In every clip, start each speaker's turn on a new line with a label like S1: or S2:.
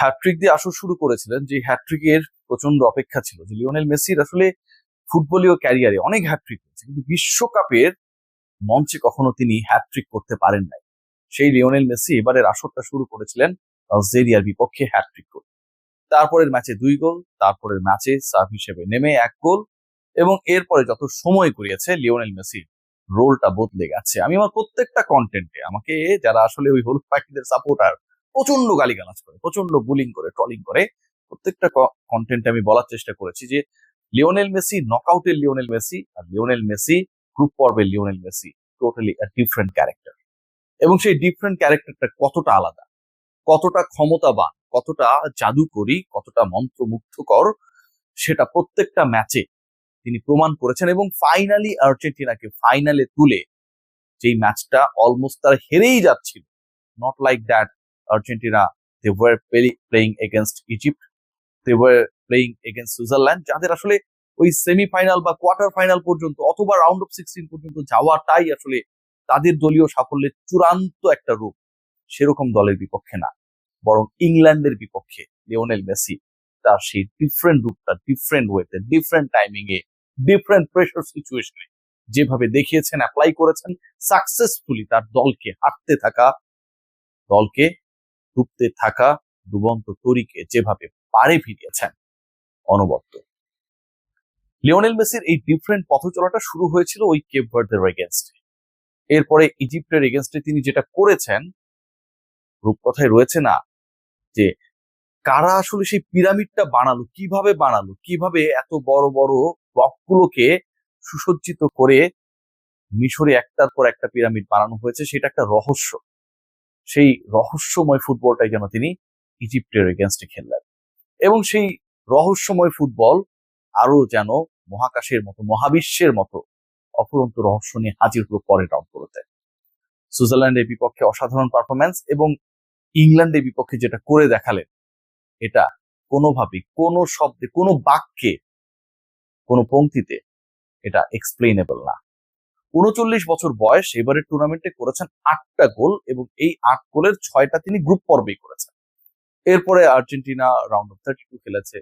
S1: Hat trick দিয়ে আসর শুরু করেছিলেন, যে হ্যাট্রিকের প্রচন্ড অপেক্ষা ছিল, যে লিওনেল মেসির আসলে ফুটবলীয় ক্যারিয়ারে অনেক হ্যাট্রিক হয়েছে, কিন্তু বিশ্বকাপের মঞ্চে কখনো তিনি হ্যাট্রিক করতে পারেন নাই। সেই লিওনেল মেসি এবারের আসরটা শুরু করেছিলেন আলজেরিয়ার বিপক্ষে হ্যাট্রিক করে। তারপরের ম্যাচে 2 গোল, তারপরের ম্যাচে সাব হিসেবে নেমে 1 গোল, এবং এরপরে যত সময় করিয়েছে লিওনেল মেসি রোলটা বদলে গেছে। আমি আমার প্রত্যেকটা কন্টেন্টে আমাকে যারা আসলে ওই হলুদ পাখিদের সাপোর্টার প্রচন্ড গালিগালাজ করে, প্রচন্ড বুলিং করে, ট্রলিং করে, প্রত্যেকটা কন্টেন্টে আমি বলার চেষ্টা করেছি যে লিওনেল মেসি নকআউটের লিওনেল মেসি আর লিওনেল মেসি গ্রুপ পর্বের Lionel Messi totally different character. এবং সেই ডিফারেন্ট ক্যারেক্টারটা কতটা আলাদা, কতটা ক্ষমতাবান, কতটা জাদুকরী, কতটা মন্ত্রমুগ্ধকর, সেটা প্রত্যেকটা ম্যাচে তিনি প্রমাণ করেছেন। এবং ফাইনালি আর্জেন্টিনাকে ফাইনালে তুলে, যেই ম্যাচটা অলমোস্ট তারা হেরেই যাচ্ছিল, not like that Argentina, they were playing against Egypt, they were playing against Switzerland, যাদের আসলে ওই সেমিফাইনাল বা কোয়ার্টার ফাইনাল পর্যন্ত অথবা রাউন্ড অফ 16 পর্যন্ত যাওয়াটাই আসলে তাদের দলীয় সাফল্যের চূড়ান্ত একটা রূপ। সেরকম দলের বিপক্ষে না, বরং ইংল্যান্ডের বিপক্ষে লিওনেল মেসি তার সেই ডিফারেন্ট রূপটা, ডিফারেন্ট ওয়েতে, ডিফারেন্ট টাইমিং এ, ডিফারেন্ট প্রেশার সিচুয়েশনে যেভাবে দেখিয়েছেন, অ্যাপ্লাই করেছেন সাকসেসফুলি, তার দলকে হাঁটতে থাকা, দলকে ডুবতে থাকা ডুবন্ত তরীকে যেভাবে পারে ফিরিয়েছেন অনবদ্য। লিওনেল মেসির এই ডিফারেন্ট পথ চলাটা শুরু হয়েছিল ওই কেপ ভার্দের এগেনস্টে। এরপরে ইজিপ্টের এগেনস্টে তিনি যেটা করেছেন, রূপকথায় রয়েছে না যে কারা আসলে সেই পিরামিডটা বানালো, কিভাবে এত বড় বড় ব্লকগুলোকে সুসজ্জিত করে মিশরে একটার পর একটা পিরামিড বানানো হয়েছে, সেটা একটা রহস্য। সেই রহস্যময় ফুটবলটাই যেন তিনি ইজিপ্টের এগেনস্টে খেললেন, এবং সেই রহস্যময় ফুটবল আরো যেন মহাকাশের মতো, মহাবিশ্বের মতো অফুরন্ত রহস্য নিয়ে হাজির হলো পরের রাউন্ডগুলোতে। সুইজারল্যান্ডের বিপক্ষে অসাধারণ পারফরমেন্স, এবং ইংল্যান্ডের বিপক্ষে যেটা করে দেখালেন, এটা কোনোভাবেই, কোনো শব্দে, কোনো বাক্যে, কোনো পংক্তিতে এটা এক্সপ্লেনেবল না। 39 বছর বয়স, এবারের টুর্নামেন্টে করেছেন 8টা গোল, এবং এই 8 গোলের 6টা তিনি গ্রুপ পর্বেই করেছেন। এরপরে আর্জেন্টিনা রাউন্ড অফ 32 খেলেছে,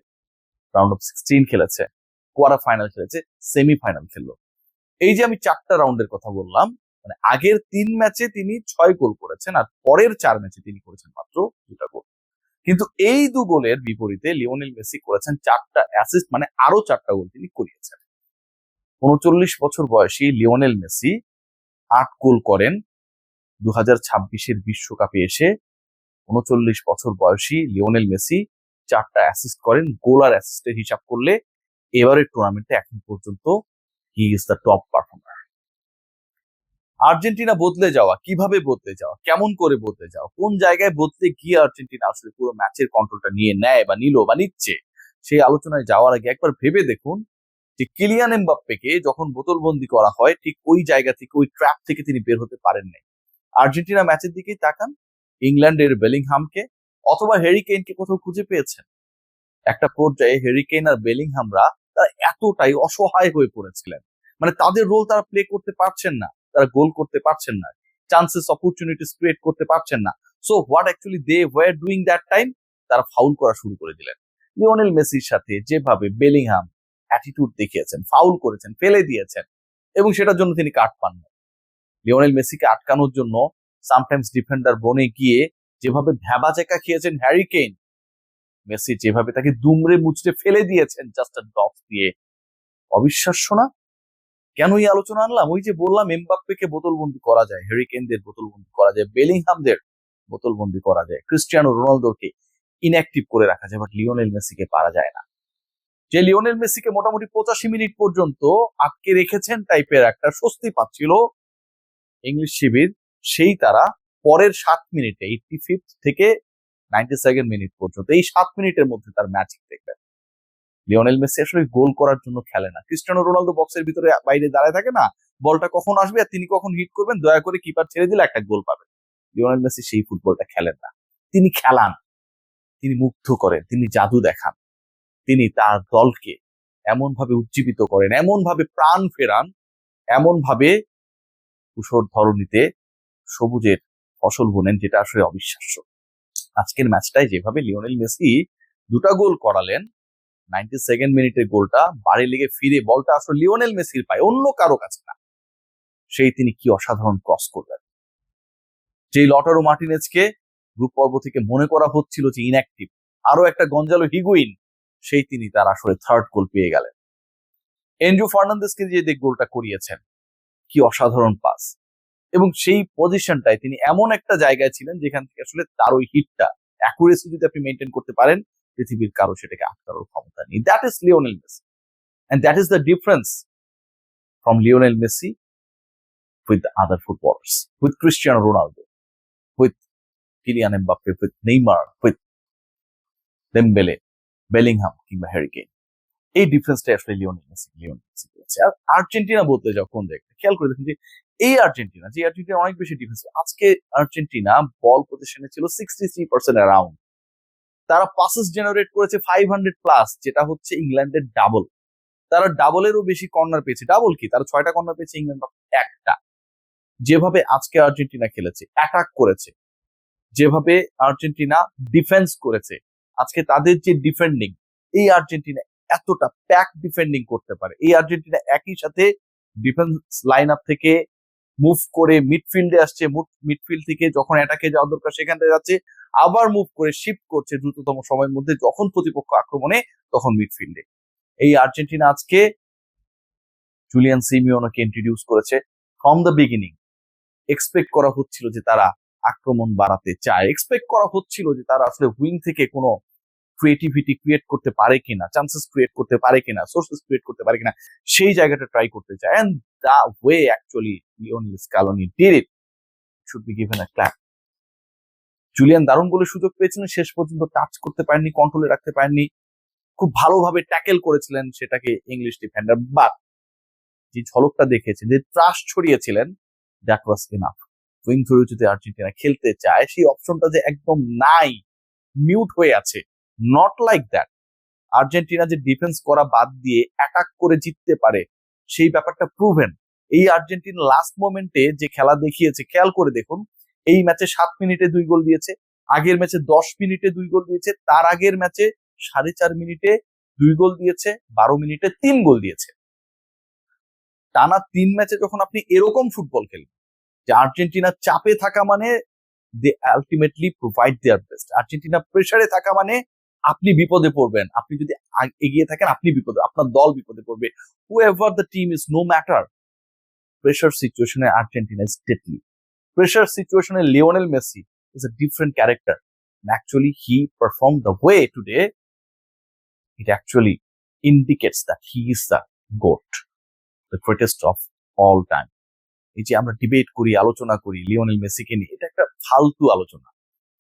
S1: রাউন্ড অফ 16 খেলেছে, কোয়ার্টার ফাইনাল খেলেছে, সেমিফাইনাল খেললো। এই যে আমি 4টা রাউন্ডের কথা বললাম, মানে আগের 3 ম্যাচে তিনি 6 গোল করেছেন, আর পরের 4 ম্যাচে তিনি করেছেন মাত্র 2টা গোল। কিন্তু এই 2 গোলের বিপরীতে লিওনেল মেসি করেছেন 4টা অ্যাসিস্ট, মানে আরো 4টা গোল তিনি করিয়েছেন। 39 বছর বয়সী লিওনেল মেসি 8 গোল করেন 2026-এর বিশ্বকাপে এসে। 39 বছর বয়সী লিওনেল মেসি 4টা অ্যাসিস্ট করেন। গোল আর অ্যাসিস্টের হিসাব করলে এবারের টুর্নামেন্টে এখন পর্যন্ত he is the top performer. Argentina বদলে যাওয়া, কিভাবে বদলে যাওয়া, কেমন করে বদলে যাওয়া, কোন জায়গায় বদলে গিয়ে আর্জেন্টিনা আসলে পুরো ম্যাচের কন্ট্রোলটা নিয়ে নেয় বা নিল বা নিচ্ছে, সেই আলোচনায় যাওয়ার আগে একবার ভেবে দেখুন যে কিলিয়ান এমবাপ্পেকে যখন বোতলবন্দি করা হয়, ঠিক ওই জায়গা থেকে, ওই ট্র্যাপ থেকে তিনি বের হতে পারেন নাই। আর্জেন্টিনা ম্যাচের দিকেই তাকান, ইংল্যান্ডের বেলিংহামকে অথবা হ্যারি কেইনকে কোথাও খুঁজে পেয়েছেন? একটা পর্যায়ে হ্যারি কেইন আর বেলিংহামরা তারা এতটাই অসহায় হয়ে পড়েছিলেন, মানে তাদের রোল তারা প্লে করতে পারছেন না, তারা গোল করতে পারছেন না, চান্সেস, অপরচুনিটিস ক্রিয়েট করতে পারছেন না। So what actually they were doing that time, তারা ফাউল করা শুরু করে দিলেন। লিওনেল মেসির সাথে যেভাবে বেলিংহাম অ্যাটিটিউড দেখিয়েছেন, ফাউল করেছেন, ফেলে দিয়েছেন, এবং সেটার জন্য তিনি কাট পান না। লিওনেল মেসিকে আটকানোর জন্য সামটাইমস ডিফেন্ডার বনে গিয়ে যেভাবে ভ্যাবাচেকা খেয়েছেন হ্যারি কেইন, মেসি যেভাবে তাকে দুমড়ে মুচড়ে ফেলে দিয়েছেন জাস্ট আ ড্রপ দিয়ে, অবিশ্বাস্য না? কেন এই আলোচনা আনলাম? ওই যে বললাম, এমবাপ্পেকে বোতলবন্দি করা যায়, হ্যারি কেইনদের বোতলবন্দি করা যায়, বেলিংহামদের বোতলবন্দি করা যায়, ক্রিস্টিয়ানো রোনালদোকে ইনঅ্যাক্টিভ করে রাখা যায়, বাট লিওনেল মেসিকে পারা যায় না। যে লিওনেল মেসিকে মোটামুটি 85 মিনিট পর্যন্ত আটকে রেখেছেন টাইপের একটা স্বস্তি পাচ্ছিল ইংলিশ শিবির, সেই তারা পরের 7 মিনিটে, 85 থেকে 92nd মিনিট পর্যন্ত, এই 7 মিনিটের মধ্যে তার ম্যাজিক দেখবেন। লিওনেল মেসি আসলে গোল করার জন্য খেলে না। ক্রিস্টিয়ানো রোনালদো বক্সের ভিতরে বাইরে দাঁড়ায় থাকে না, বলটা কখন আসবে আর তিনি কখন হিট করবেন, দয়া করে কিপার ছেড়ে দিলে একটা গোল পাবেন। লিওনেল মেসি সেই ফুটবলটা খেলেন না, তিনি খেলান, তিনি মুগ্ধ করেন, তিনি জাদু দেখান, তিনি তার দলকে এমন ভাবে উজ্জীবিত করেন, এমন ভাবে প্রাণ ফেরান, এমন ভাবে ধরণীতে সবুজের ফসল বোনেন, যেটা আসলে অবিশ্বাস্য। আজকের ম্যাচটায় যেভাবে লিওনেল মেসি দুটা গোল করালেন, 92nd মিনিটের গোলটা বাড়ি লেগে ফিরে বলটা আসলে লিওনেল মেসির পায়, অন্য কারো কাছে না, সেই তিনি কি অসাধারণ ক্রস করলেন। যে লটারো মার্টিনেজকে গ্রুপ পর্ব থেকে মনে করা হচ্ছিল যে ইনঅ্যাক্টিভ, আরো একটা গঞ্জালো হিগুইন, সেই তিনি তার আসলে থার্ড গোল পেয়ে গেলেন। এনজো ফার্নান্দেজকে যে গোলটা করিয়েছেন, কি অসাধারণ পাস, এবং সেই পজিশনটায় তিনি এমন একটা জায়গায় ছিলেন যেখান থেকে আসলে তার ওই হিটটা অ্যাকুরেসি যদি আপনি মেনটেন করতে পারেন, পৃথিবীর কারো সেটাকে আটকানোর ক্ষমতা নেই। That is Lionel Messi, and that is the difference from Lionel Messi with other footballers, with Cristiano Ronaldo, with Kylian Mbappe, with Neymar, with Dembele, Bellingham কিংবা হ্যারি কেইন। এই ডিফারেন্সটা আসলে লিওনেল মেসি করেছে। আর আর্জেন্টিনা বলতে যাও কোন জায়গায়, খেয়াল করে দেখুন যে এই আর্জেন্টিনা, যে আর্জেন্টিনা অনেক বেশি ডিফেন্স, আজকে আর্জেন্টিনা বল পজিশনে ছিল 63% অ্যারাউন্ড, তারা পাসেস জেনারেট করেছে 500 প্লাস, যেটা হচ্ছে ইংল্যান্ডের ডাবল। তারা ডাবলেরও বেশি কর্নার পেয়েছে। ডাবল কি, তারা 6টা কর্নার পেয়েছে, ইংল্যান্ড একটা। যেভাবে আজকে আর্জেন্টিনা খেলেছে, অ্যাটাক করেছে, যেভাবে আর্জেন্টিনা ডিফেন্স করেছে, আজকে তাদের যে ডিফেন্ডিং, এই আর্জেন্টিনা এতটা প্যাক ডিফেন্ডিং করতে পারে, এই আর্জেন্টিনা একই সাথে ডিফেন্স লাইন আপ থেকে মুভ করে মিডফিল্ডে আসছে, মিডফিল্ড থেকে যখন অ্যাটাকে যাওয়া দরকার সেখান থেকে যাচ্ছে, আবার মুভ করে শিফট করছে দ্রুততম সময়ের মধ্যে, যখন প্রতিপক্ষ আক্রমণে তখন মিডফিল্ডে। এই আর্জেন্টিনা আজকে জুলিয়ান সিমিওনোকে ইন্ট্রোডিউস করেছে। ফ্রম দ্য বিগিনিং এক্সপেক্ট করা হচ্ছিল যে তারা আক্রমণ বাড়াতে চায়, এক্সপেক্ট করা হচ্ছিল যে তারা আসলে উইং থেকে কোনো ক্রিয়েটিভিটি ক্রিয়েট করতে পারে কিনা, চান্সেস ক্রিয়েট করতে পারে কিনা, সোর্সেস ক্রিয়েট করতে পারে কিনা, সেই জায়গাটা ট্রাই করতে চায়। And the way actually Lionel Scaloni did it should be given a clap. Julian দারুণ গোলের সুযোগ পেয়েছিলেন, শেষ পর্যন্ত টাচ করতে পারেননি, কন্ট্রোলে রাখতে পারেননি, খুব ভালোভাবে ট্যাকেল করেছিলেন সেটাকে ইংলিশ ডিফেন্ডার, বাট যে ঝলকটা দেখেছেন, যে ত্রাস ছড়িয়েছিলেন, দ্যাট ওয়াজ ইনাফ। উইং ধরে যদি আর্জেন্টিনা খেলতে চায়, সেই অপশনটা যে একদম নাই, মিউট হয়ে আছে, নট লাইক দ্যাট। আর্জেন্টিনা যে ডিফেন্স করা বাদ দিয়ে অ্যাটাক করে জিততে পারে, সেই ব্যাপারটা প্রুভেন। এই আর্জেন্টিনা লাস্ট মোমেন্টে যে খেলা দেখিয়েছে, খেয়াল করে দেখুন, এই ম্যাচে 7 মিনিটে 2 গোল দিয়েছে, আগের ম্যাচে 10 মিনিটে 2 গোল দিয়েছে, তার আগের ম্যাচে 4.5 মিনিটে 2 গোল দিয়েছে, 12 মিনিটে 3 গোল দিয়েছে। টানা 3 ম্যাচে যখন আপনি এরকম ফুটবল খেলেন, যে আর্জেন্টিনা চাপে থাকা মানে they ultimately provide their best, Argentina প্রেসারে থাকা মানে আপনি বিপদে পড়বেন, আপনি যদি এগিয়ে থাকেন আপনি বিপদে, আপনার দল বিপদে পড়বে, whoever the team is, no matter. Pressure সিচুয়েশনে আর্জেন্টিনা ইজ ডেডলি। প্রেসার সিচুয়েশনে Lionel Messi is a different character, and actually he performed the way today, it actually indicates that he is the GOAT, the greatest of all time. এই যে আমরা debate করি, আলোচনা করি Lionel মেসিকে নিয়ে, এটা একটা ফালতু আলোচনা।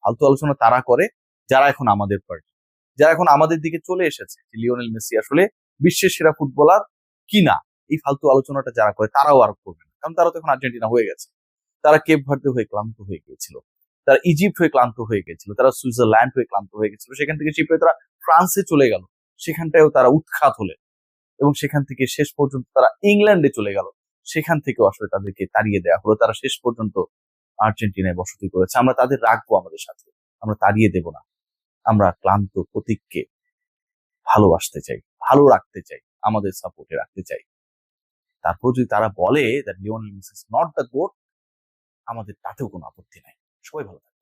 S1: ফালতু আলোচনা তারা করে যারা এখন আমাদের পার্টি, যারা এখন আমাদের দিকে চলে এসেছে যে লিওনেল মেসি আসলে বিশ্বের সেরা ফুটবলার কিনা, এই ফালতু আলোচনাটা যারা করে তারাও আর করবে না, কারণ তারা তো এখন আর্জেন্টিনা হয়ে গেছে। তারা কেপ ভার্দে হয়ে ক্লান্ত হয়ে গিয়েছিল, তারা ইজিপ্ট হয়ে ক্লান্ত হয়ে গেছিল, তারা সুইজারল্যান্ড হয়ে ক্লান্ত হয়ে গেছিল, সেখান থেকে শিফট হয়ে তারা ফ্রান্সে চলে গেল, সেখানটায়ও তারা উৎখাত হলেন, এবং সেখান থেকে শেষ পর্যন্ত তারা ইংল্যান্ডে চলে গেল, সেখান থেকেও আসলে তাদেরকে তাড়িয়ে দেওয়া হলো। তারা শেষ পর্যন্ত আর্জেন্টিনায় বসতি করেছে। আমরা তাদের রাখবো আমাদের সাথে, আমরা তাড়িয়ে দেব না। আমরা ক্লান্ত প্রতীককে ভালোবাসতে চাই, ভালো রাখতে চাই, আমাদের সাপোর্টে রাখতে চাই। তারপর যদি তারা বলে that Lionel Messi is not the goat, আমাদের তাতেও কোনো আপত্তি নাই। সবাই ভালো থাকবে।